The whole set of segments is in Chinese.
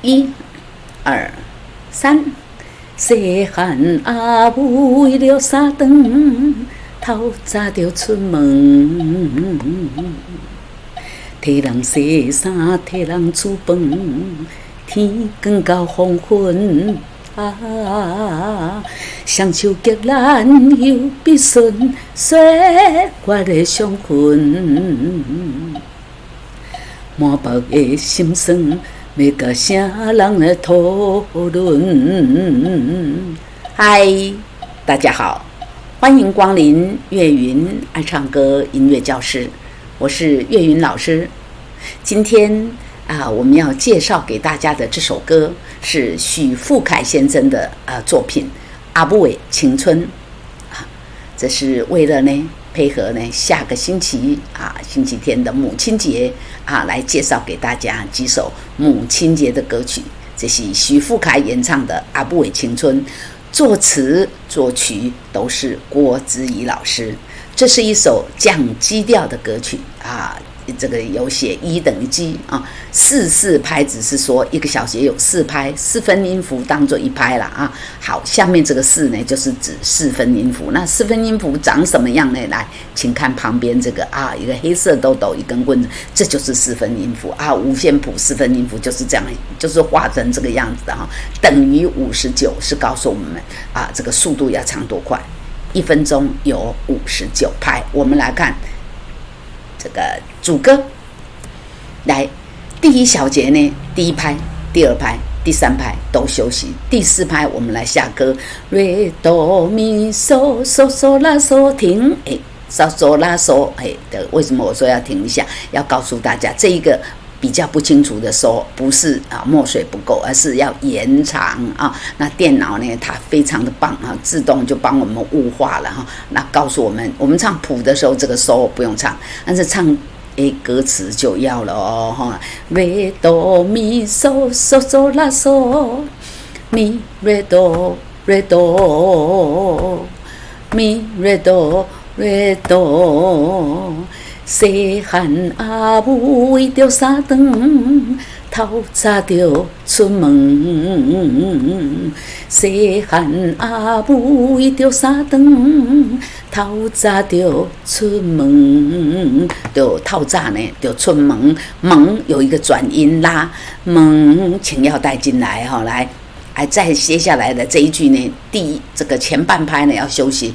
1、2、3。细汉阿母为了三顿，透早就出门，替人洗衫，替人煮饭，天光到黄昏。双手结咱又必顺，岁月的伤痕，满腹的心酸。要甲啥人来讨论？嗨，大家好，欢迎光临岳云爱唱歌音乐教室，我是岳云老师。今天我们要介绍给大家的这首歌是许富凯先生的作品《阿母的青春》这是为了呢配合呢下个星期星期天的母亲节来介绍给大家几首母亲节的歌曲。这是许富凯演唱的《阿母的青春》，作词作曲都是郭子仪老师。这是一首降基调的歌曲这个有写1等于G4/4拍，只是说1个小节有4拍，4分音符当做1拍啦好，下面这个4呢，就是指4分音符。那4分音符长什么样呢？来，请看旁边这个一个黑色豆豆，一根棍子，这就是4分音符五线谱4分音符就是这样，就是画成这个样子的等于59，是告诉我们这个速度要唱多快，1分钟有59拍。我们来看这个主歌，来，第1小节呢，第1拍、第2拍、第3拍都休息，第4拍我们来下歌，瑞哆咪嗦嗦嗦拉嗦停，嗦嗦拉嗦，为什么我说要停一下？要告诉大家，这一个比较不清楚的嗦，不是墨水不够，而是要延长那电脑呢，它非常的棒自动就帮我们物化了那告诉我们，我们唱谱的时候这个嗦不用唱，但是唱歌词就要了瑞哆咪嗦嗦嗦拉嗦，咪瑞哆瑞哆，咪瑞哆瑞哆。细汉阿母为着三顿，透早就出门。细汉阿母为着三顿，透早就出门。就透早呢，就出门。门有一个转音拉，门请要带进来来。再接下来的这一句呢，这个前半拍呢要休息。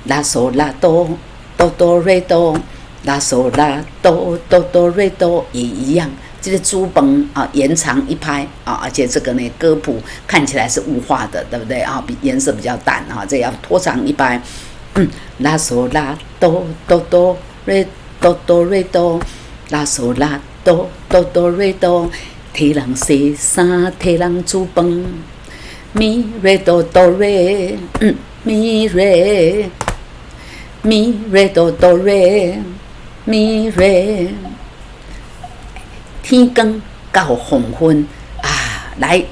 拉嗦拉哆哆哆瑞哆。拉嗦拉哆哆哆瑞哆也一样，这个珠崩延长1拍而且这个呢歌谱看起来是雾化的，对不对比颜色比较淡这要拖长1拍。拉嗦拉哆哆哆瑞哆哆瑞哆，拉嗦拉哆哆哆瑞哆，替人洗衫，替人煮饭，咪瑞哆哆瑞，咪瑞，咪瑞哆哆瑞。咪瑞，天光到黄昏来，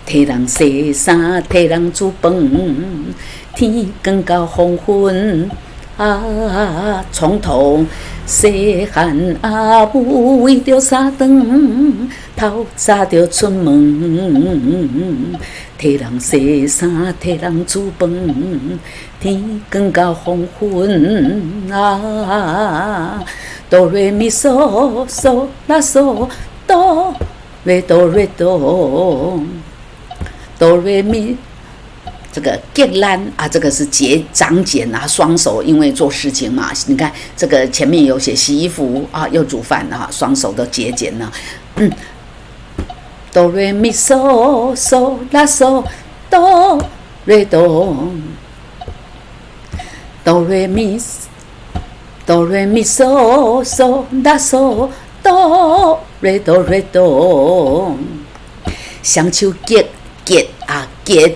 替人洗衫，替人煮饭，天光到黄昏从头。细汉阿母为着三顿，透早就出门，替人洗衫，替人煮饭，天光到黄昏哆瑞咪嗦嗦拉嗦哆瑞哆瑞哆，哆瑞咪。这个结兰这个是长茧双手因为做事情嘛，你看这个前面有写洗衣服又煮饭双手都结茧了。哆瑞咪嗦嗦拉嗦哆瑞哆，哆瑞咪嗦嗦拉嗦哆瑞哆瑞哆，双手结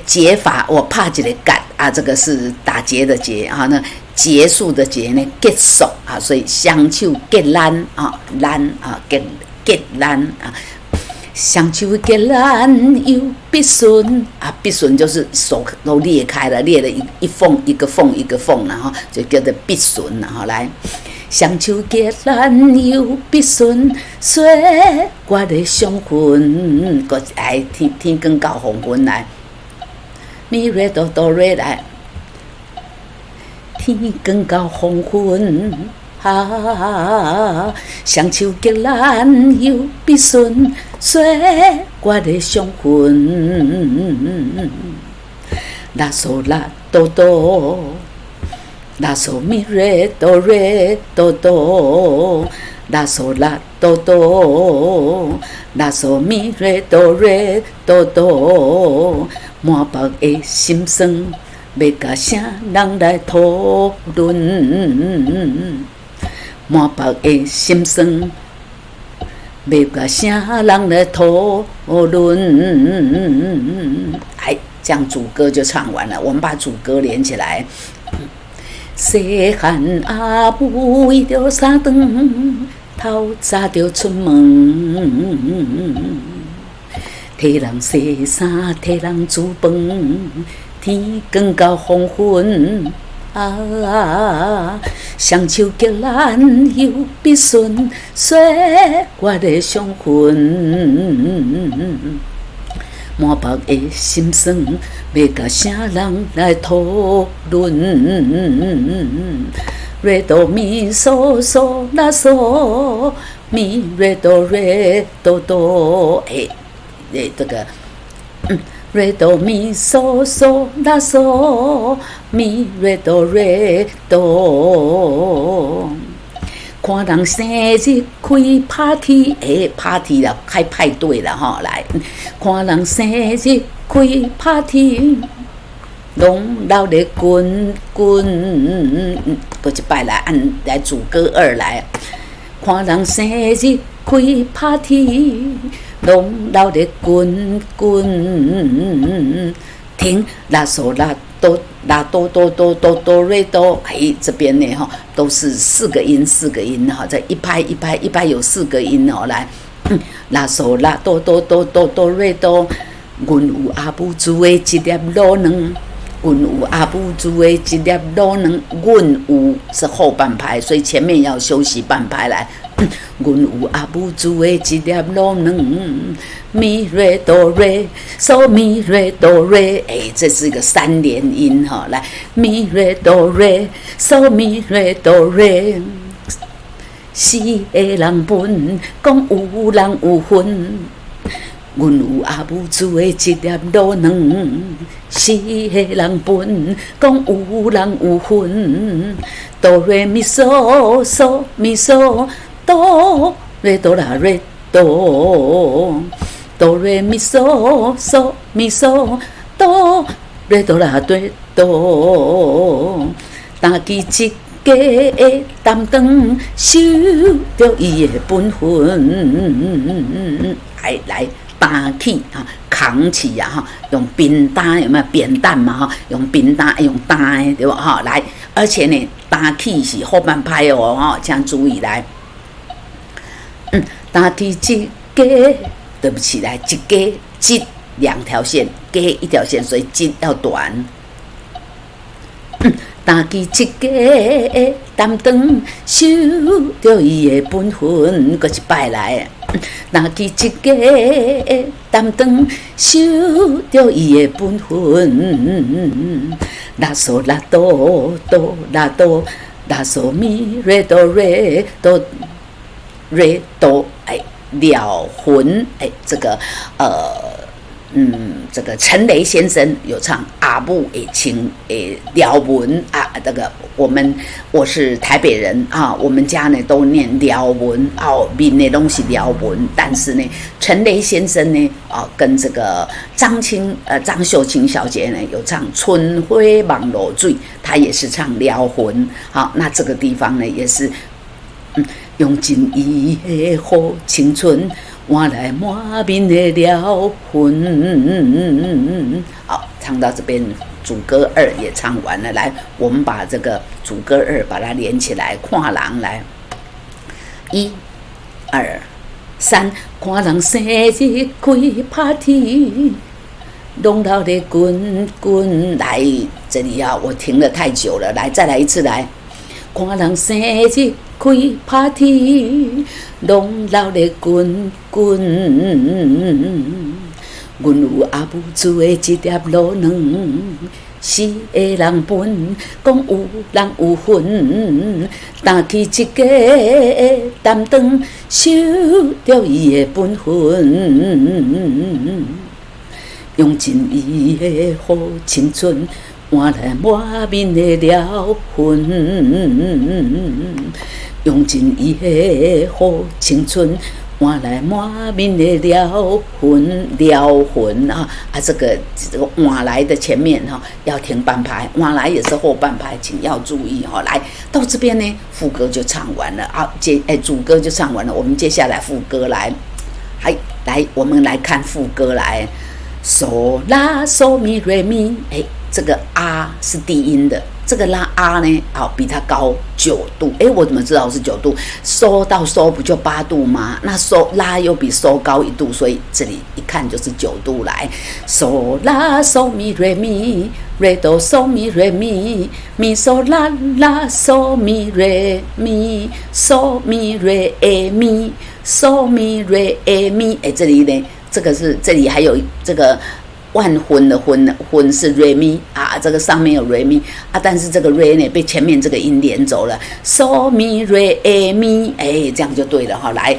结法，我怕这个结这个是打结的结那结束的结呢结束所以双手结兰兰结兰双手结兰又必顺必顺就是手都裂开了，裂了一缝一个缝一个缝就叫做必顺来。双手结咱又必顺，岁月的相分，个爱天光到黄昏来，咪瑞哆哆瑞来，天光到黄昏。双手结咱又必顺，岁月的相分。拉嗦拉哆哆，拉嗦咪瑞哆瑞哆哆，拉嗦拉哆哆，拉嗦咪瑞哆瑞哆哆，满腹的心酸，要甲啥人来讨论？满腹的心酸，要甲啥人来讨论？哎，这样主歌就唱完了。我们把主歌连起来。细汉阿母为着三顿，透早就出门，替人洗衫，替人煮饭，天光到黄昏。双手结咱又必顺，岁月的相分。满腹的心酸，要甲啥人来讨论？瑞哆咪嗦嗦拉嗦，咪瑞哆瑞哆哆，这个。瑞哆咪嗦嗦拉嗦，咪瑞哆瑞哆。看人生日开 party，party 啦，开派对啦吼，来，看人生日开 party， 拢闹咧滚滚，搁一摆来按来主歌二来，看人生日开 party。拢闹咧滚滚，听拉嗦拉哆拉哆哆哆哆哆瑞哆，这边呢哈都是四个音哈，这一拍一拍一拍有四个音哦，来，拉嗦拉哆哆哆哆哆瑞哆，阮有阿母煮的一粒卤卵。阮有阿母煮的一粒卤卵，阮有是后半拍，所以前面要休息半拍来。阮有阿母煮的一粒卤卵，咪瑞哆瑞，嗦咪瑞哆瑞，这是一个三连音哈，来咪瑞哆瑞，嗦咪瑞哆瑞，四个人分，讲有人有份。阮有阿母煮的一粒卤卵，四个人分，讲有人有份。哆瑞咪嗦嗦咪嗦。哆瑞哆啦瑞哆，哆瑞咪嗦嗦咪嗦，哆瑞哆啦瑞哆。但记一家的担当，守着伊的本分。来担起哈，扛起呀哈，用扁担有没有扁担嘛哈？用扁担用担的对吧哈？来，而且呢，担起是后半拍哦哈，这样注意来。担起一家，对不起，来一家一两条线，家一条线，所以一要短。担起一家的担当，守着伊的本分，搁一摆来。担起一家的担当，守着伊的本分。拉嗦拉哆哆拉哆，拉嗦咪瑞哆瑞哆。瑞哆了魂这个这个陈雷先生有唱阿母的情了文啊，这个我是台北人啊，我们家呢都念了文哦，面的东西了文，但是呢，陈雷先生呢跟这个张秀清小姐呢有唱春花望露水，她也是唱了魂，好，那这个地方呢也是用尽伊的好青春，换来满面的了魂。好，唱到这边，主歌二也唱完了。来，我们把这个主歌二把它连起来，看人来，一、二、三，看人生日开 party， 拢闹咧滚滚来。这里啊，我停了太久了，来，再来一次来。看人生日开 party， 拢闹咧滚滚。阮有阿母煮的一碟卤卵，四个人分，讲有人有份，担起一个担当，守着伊的本分，用尽伊的好青春，换来满面的了痕，用尽伊的好青春。换来满面的了痕啊！这个换来的前面哈要停半拍，换来也是后半拍，请要注意哈。来到这边呢，副歌就唱完了啊，主歌就唱完了，我们接下来副歌来，来我们来看副歌来，嗦啦嗦咪瑞咪，这个啊是低音的。这个拉啊呢，比它高9度。我怎么知道是9度？嗦到嗦不就8度吗？那嗦拉又比嗦高1度，所以这里一看就是9度来。嗦拉嗦咪瑞咪，瑞哆嗦咪瑞咪，咪嗦拉拉嗦咪瑞咪，嗦咪瑞咪，嗦咪瑞咪。这里呢，这里还有这个。万分的分是 re mi 啊，这个上面有 re mi 啊，但是这个 re 呢被前面这个音连走了 ，so mi re mi， 这样就对了哈。来，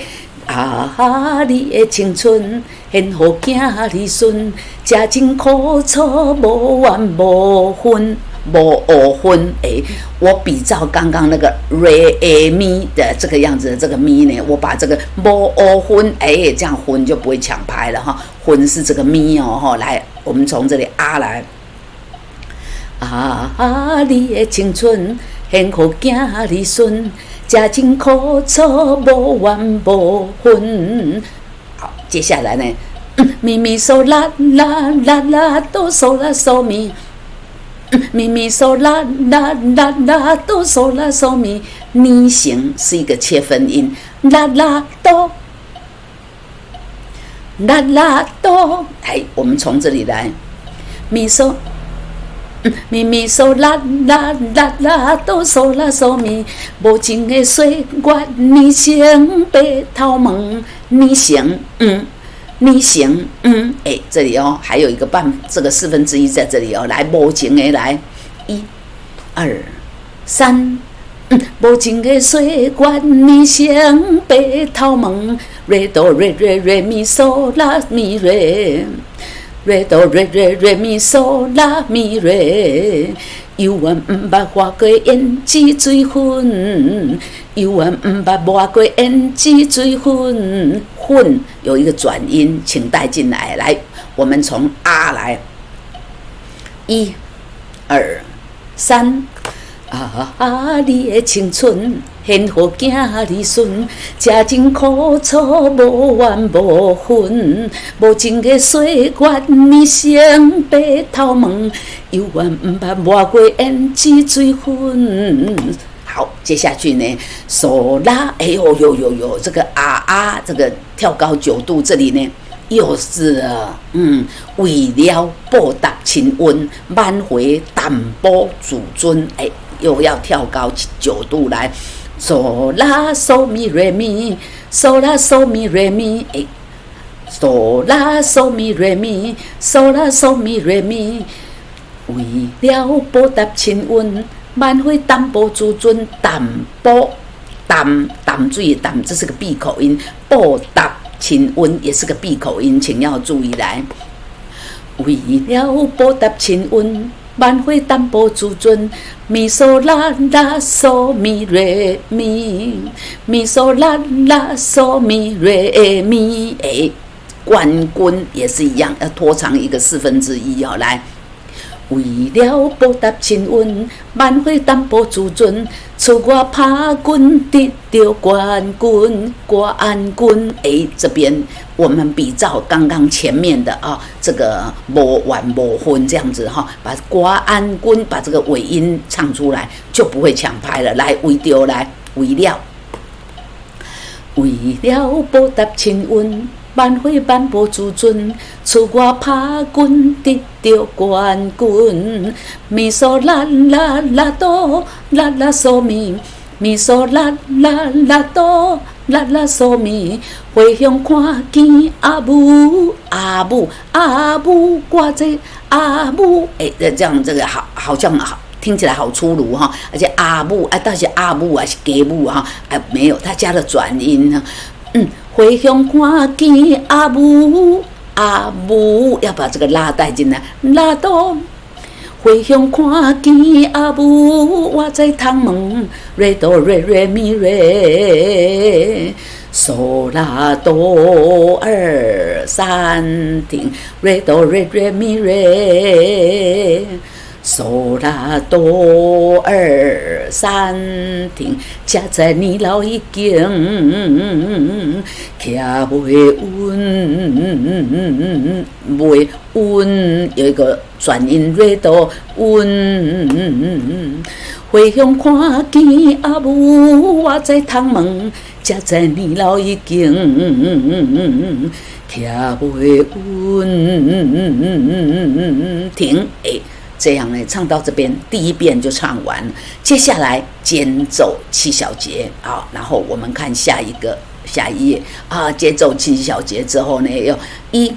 你的青春献予囝儿孙，吃尽苦楚无怨无分。无五分我比照刚刚那个 re mi 的这个样子的这个咪呢，我把这个无五分这样分就不会抢拍了哈。分是这个咪哦来，我们从这里来。你的青春献予囝儿孙，吃尽苦楚无怨无分。好，接下来呢，咪咪嗦啦啦啦啦哆嗦啦嗦咪。咪咪嗦啦啦啦啦哆嗦啦嗦咪，咪型是一个切分音，啦啦哆，啦啦哆。我们从这里来，咪嗦，咪咪嗦啦啦啦啦哆嗦啦嗦咪，无情的岁月你成白头毛，你成你行，这里还有一个这个1/4在这里来，无情的来，1、2、3，无情的岁月你成白头毛，瑞哆瑞瑞瑞咪嗦啦咪瑞，瑞哆瑞瑞瑞咪嗦啦咪瑞。犹原毋捌花过胭脂水粉，犹原毋捌抹过胭脂水粉。混有一个转音，请带进来。来，我们从来，1、2、3。你的青春献予囝儿孙，吃尽苦楚无怨无分，无情的岁月你成白头毛，犹原毋捌抹过胭脂水粉。好，接下去呢，嗦啦，有，这个这个跳高9度，这里呢又是为了报答亲恩，挽回淡薄自尊，又要跳高9度来，嗦啦嗦咪瑞咪，嗦啦嗦咪瑞咪，嗦啦嗦咪瑞咪，嗦啦嗦咪瑞咪，为了报答亲恩，挽回淡薄自尊，淡水的淡，这是个闭口音，报答亲恩也是个闭口音，请要注意来。为了报答亲恩，挽回淡薄自尊，咪嗦啦啦嗦咪瑞咪，咪嗦啦啦嗦咪瑞咪，冠军也是一样，要拖长一个1/4哦，来。为了报答亲恩，挽回淡薄自尊，赐我打拳得到冠军。这边我们比照刚刚前面的这个无怨无分这样子把冠军把这个尾音唱出来，就不会抢拍了。来，为了报答亲恩，万岁颁布自尊，赐我拍拳得着冠军。咪嗦啦啦啦哆，啦啦嗦咪，咪嗦啦啦啦哆，啦啦嗦咪。回乡看见阿母，阿母，阿母，我这阿母，这样这个好像好。听起来好粗鲁哈，而且阿母到底是阿母还是家母哈？没有，他加了转音哈。回乡看见阿母，阿母要把这个拉带进来，拉到。回乡看见阿母，我在窗门，瑞哆瑞瑞咪瑞，嗦啦哆二三停，瑞哆瑞瑞咪瑞。嗦啦哆二三停，家在你老已经徛袂稳，袂稳有一个转音瑞哆稳。回乡看见阿母，我在窗门，家在你老已经徛袂稳，停这样呢，唱到这边第一遍就唱完，接下来间奏7小节啊，然后我们看下一页啊，间奏7小节之后呢，有1、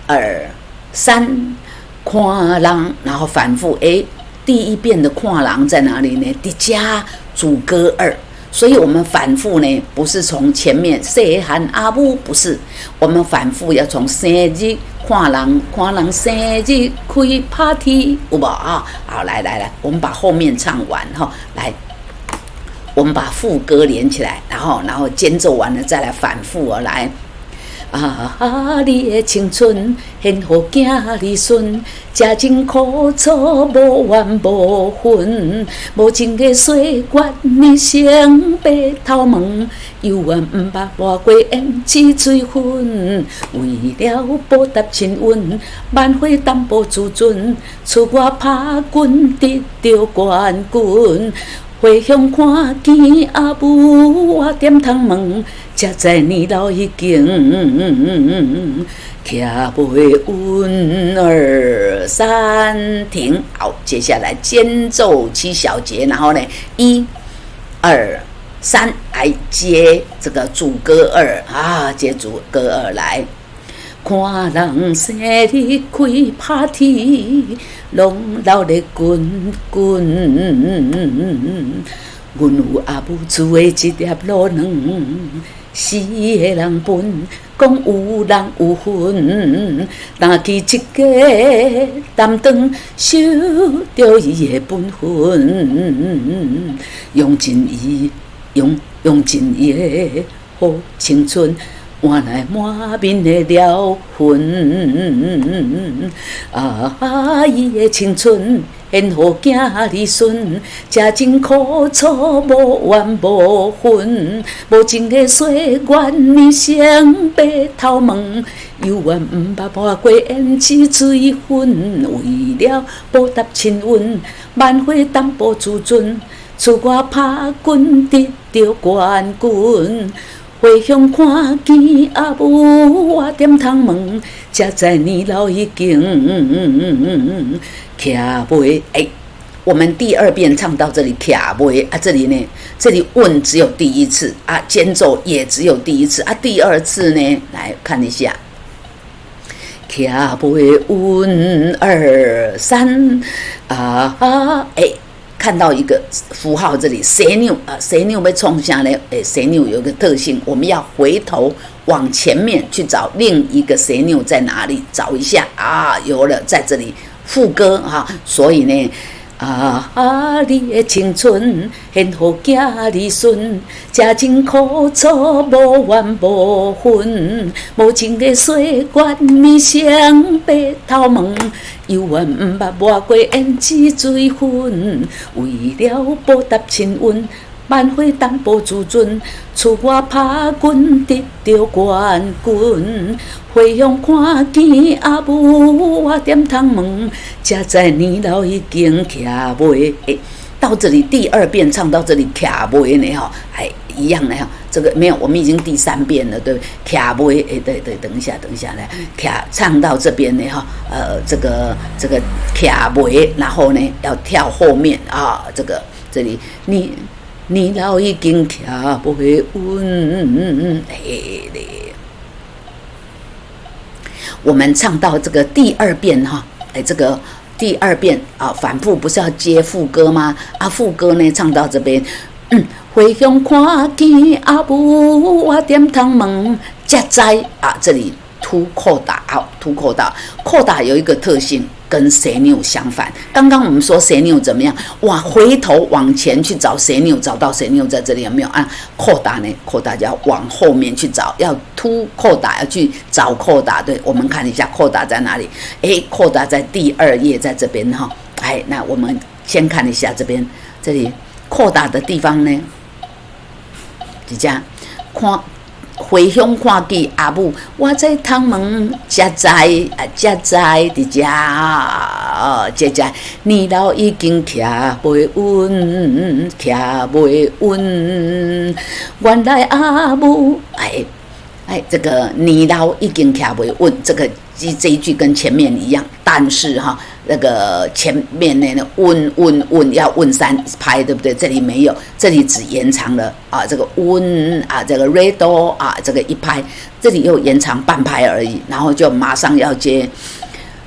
2、3看人，然后反复第一遍的看人在哪里呢？的加主歌2。所以我们反复呢，不是从前面细汉阿母，不是，我们反复要从生日看人生日开 party， 有无啊？好，来，我们把后面唱完哈，来，我们把副歌连起来，然后间奏完了再来反复而来。你的青春献予囝儿孙，食尽苦楚无怨无恨，无情的岁月你成白头毛，犹原不捌活过胭脂水粉。为了报答亲恩，万岁担保自尊，赐我拍拳得着冠军。回乡看见阿母，我点窗门，才知年老已经徛袂稳。2、3停。好，接下来间奏7小节，然后呢1、2、3来接这个主歌2啊，接主歌2来。看人生日开 party， 拢闹咧滚滚。阮有阿母煮的一粒卤卵，死的人分，讲有人有份。但去一家担当，守着伊的本分，用尽伊的好青春。换来满面的了痕，伊的青春献予囝儿孙，食尽苦楚无怨无恨，无情的岁月你成白头毛，犹原不捌活过胭脂水粉。为了报答亲恩，万岁担保自尊，赐我拍拳得着冠军。回乡看见阿母，我点窗门，才知年老已经徛袂。我们第2遍唱到这里徛袂啊，这里呢，这里问只有第1次啊，间奏也只有第1次啊，第2次呢，来看一下，徛袂稳2、3看到一个符号，这里蛇钮蛇钮被冲下来，蛇钮有个特性，我们要回头往前面去找另一个蛇钮在哪里，找一下啊，有了，在这里副歌哈，所以呢。你的青春献予囝儿孙，食尽苦楚无怨无恨，无情的岁月你成白头毛，犹原不捌活过胭脂水粉。为了报答亲恩，万岁担保自尊，赐我拍拳得着冠军。回乡看见阿母，我点窗门，才知年老已经徛袂到这里第2遍唱到这里卡不呢哈，哎，一样的哈。这个没有，我们已经第3遍了，对不对？卡不对，等一下来，卡唱到这边呢哈，这个卡不，然后呢要跳后面啊，这里你老已经卡不稳，我们唱到这个第2遍哈，这个第2遍啊，反复不是要接副歌吗？啊，副歌呢唱到这边，回乡看见阿母，我点汤问才知啊，这里突扩大，好，突扩大，扩大有一个特性。跟蛇钮相反，刚刚我们说蛇钮怎么样？哇，回头往前去找蛇钮，找到蛇钮在这里有没有啊？扩大呢？扩大就要往后面去找，要突扩大，要去找扩大。对，我们看一下扩大在哪里？扩大在第2页，在这边哈。那我们先看一下这边，这里扩大的地方呢，是这样看。回乡看见阿母，我在汤门才知伫遮，年老已经徛袂稳，原来阿母这个年老已经徛袂稳，这一句跟前面一样，但是哈，那个前面那稳要稳3拍，对不对？这里没有，这里只延长了啊，这个稳啊，这个 re do 啊，这个1拍，这里又延长半拍而已，然后就马上要接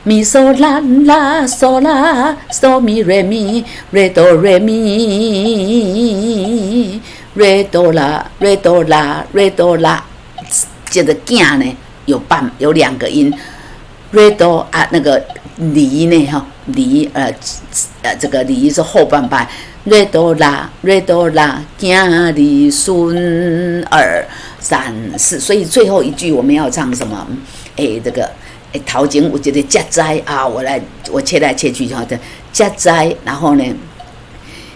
咪嗦啦啦嗦啦嗦咪瑞咪瑞哆瑞咪瑞哆啦瑞哆啦瑞哆啦，接着囝呢有2个音。瑞哆啊，那个梨呢哈，梨这个梨是后半拍，瑞哆啦，囝儿孙儿3、4，所以最后一句我们要唱什么？这个头前有一个才知啊，我切来切去哈的才知，然后呢，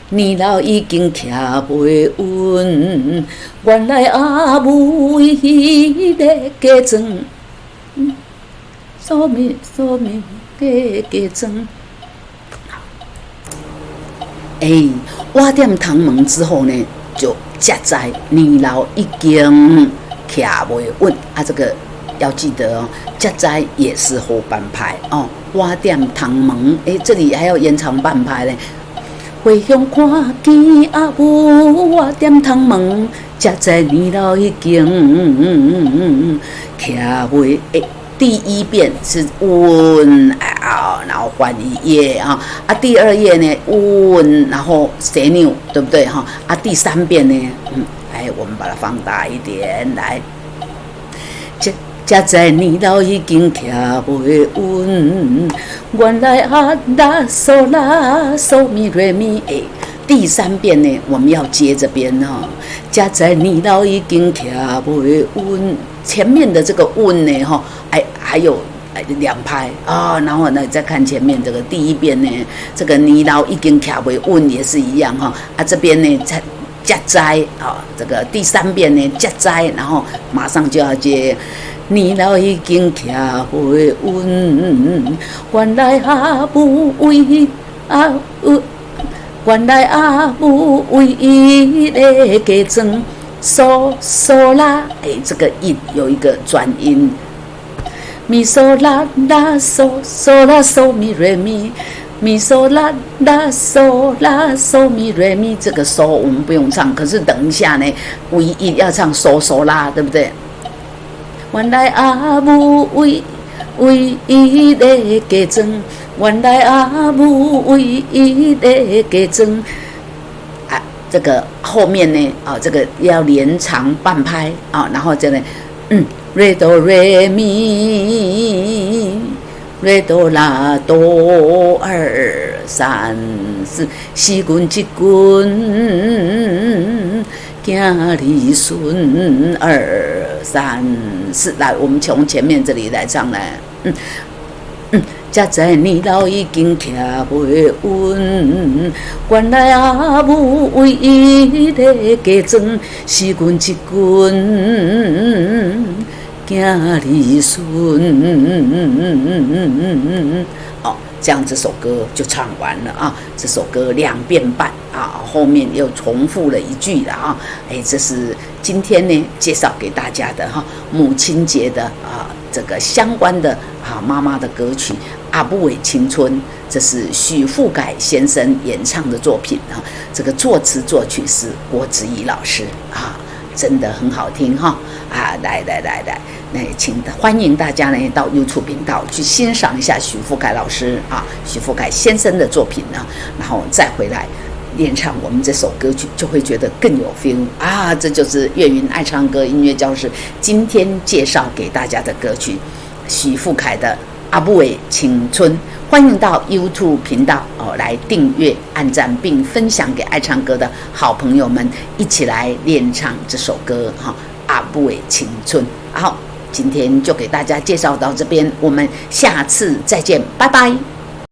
年老已经徛袂稳，原来阿母为迄个家庄。嗦咪加装，挖点汤门之后呢，就才知年老已经徛袂稳啊，这个要记得哦，才知也是后半拍哦，挖点汤门，这里还要延长半拍呢。回乡看见阿母，我点汤门，才知年老已经徛袂。第1遍是稳啊，然后换1页啊，第2页呢稳，然后蛇钮，对不对哈？第3遍呢，我们把它放大一点来。才知年老已经徛袂稳，原来啊啦嗦啦嗦咪瑞咪第3遍呢，我们要接这边哈。才知年老已经徛袂稳，前面的这个稳呢哈，还有2拍啊，然后呢再看前面这个第1遍呢，这个年老已经徛袂稳也是一样哈。这边呢才知啊，这个第3遍呢才知，然后马上就要接。年老已经徛袂稳，原来阿母为伊个家庄嗦啦，这个音有一个转音，咪嗦啦啦嗦啦嗦咪瑞咪，咪嗦啦啦嗦啦嗦咪瑞咪，这个嗦我们不用唱，可是等一下呢，唯一要唱嗦啦，对不对？原来阿母为伊个家庄，原来阿母为伊个家庄。这个后面呢，这个要连长半拍啊，然后这里瑞哆瑞咪，瑞哆啦哆2、3、4，四棍一棍，囝儿孙儿3、4，来，我们从前面这里来唱来，才知年老已经徛袂稳，原来阿母为伊个家庄，四棍一棍，囝儿孙。这样这首歌就唱完了啊。这首歌2遍半啊，后面又重复了一句了啊。这是今天呢介绍给大家的母亲节的这个相关的妈妈的歌曲《阿不韦青春》，这是许富凯先生演唱的作品啊。这个作词作曲是郭子仪老师啊，真的很好听来，那欢迎大家呢到 YouTube 频道去欣赏一下许富凯老师许富凯先生的作品然后再回来演唱我们这首歌曲，就会觉得更有 feel 这就是岳云爱唱歌音乐教室今天介绍给大家的歌曲，许富凯的《阿不韦青春》。欢迎到 YouTube 频道来订阅、按赞并分享给爱唱歌的好朋友们，一起来练唱这首歌阿不韦青春。好，今天就给大家介绍到这边，我们下次再见，拜拜。